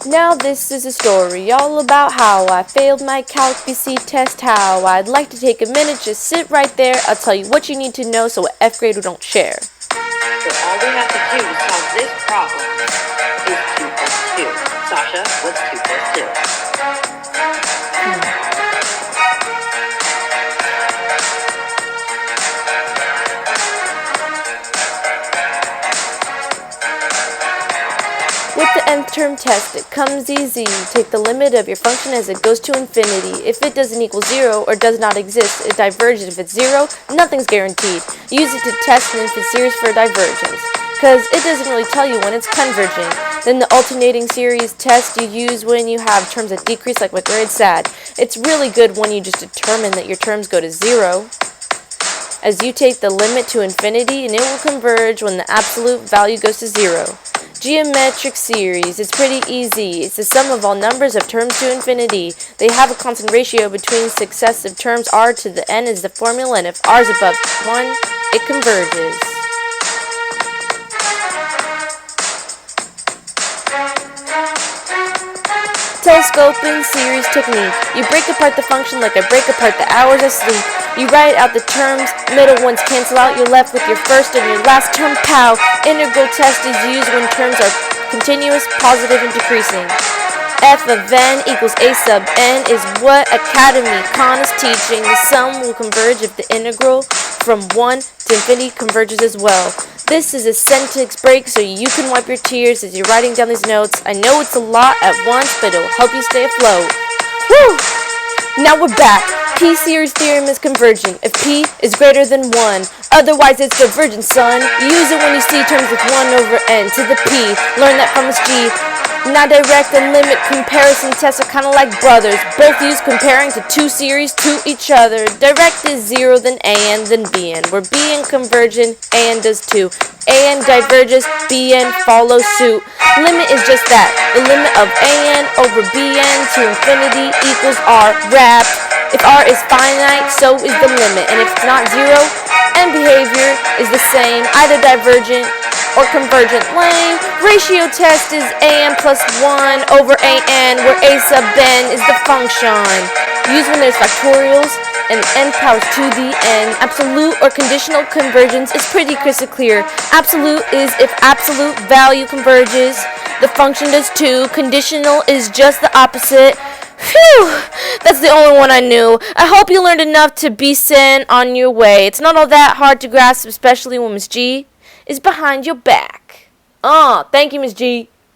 Now this is a story all about how I failed my Calc BC test. How I'd like to take a minute, just sit right there. I'll tell you what you need to know so F grade don't share. So all we have to do to solve this problem is 2 plus 2. Sasha, what's 2 plus 2? With the nth term test, it comes easy. Take the limit of your function as it goes to infinity. If it doesn't equal 0 or does not exist, it diverges. If it's 0, nothing's guaranteed. Use it to test an infinite series for divergence, because it doesn't really tell you when it's converging. Then the alternating series test you use when you have terms that decrease, like with grade SAD. It's really good when you just determine that your terms go to 0, as you take the limit to infinity and it will converge when the absolute value goes to 0. Geometric series, it's pretty easy. It's the sum of all numbers of terms to infinity. They have a constant ratio between successive terms. R to the n is the formula, and if r is above 1, it converges. Telescoping series technique. You break apart the function like I break apart the hours of sleep. You write out the terms, middle ones cancel out, you're left with your first and your last term. Pow! Integral test is used when terms are continuous, positive, and decreasing. F of n equals a sub n is what Academy Con is teaching. The sum will converge if the integral from 1 to infinity converges as well. This is a sentence break so you can wipe your tears as you're writing down these notes. I know it's a lot at once, but it'll help you stay afloat. Whew! Now we're back. P-series theorem is convergent if P is greater than 1. Otherwise it's divergent, son. Use it when you see terms with 1 over n to the P. Learn that from Miss G. Now direct and limit comparison tests are kind of like brothers. Both use comparing to two series to each other. Direct is 0, then AN, then BN. Where BN convergent, AN does too. AN diverges, BN follows suit. Limit is just that. The limit of AN over BN to infinity equals R wrapped. If R is finite, so is the limit. And if it's not 0, and behavior is the same, either divergent or convergent. Lame. Ratio test is an plus 1 over an, where a sub n is the function. Used when there's factorials and n powers to the n. Absolute or conditional convergence is pretty crystal clear. Absolute is if absolute value converges. The function does too. Conditional is just the opposite. Phew! That's the only one I knew. I hope you learned enough to be sent on your way. It's not all that hard to grasp, especially when Miss G is behind your back. Thank you, Miss G.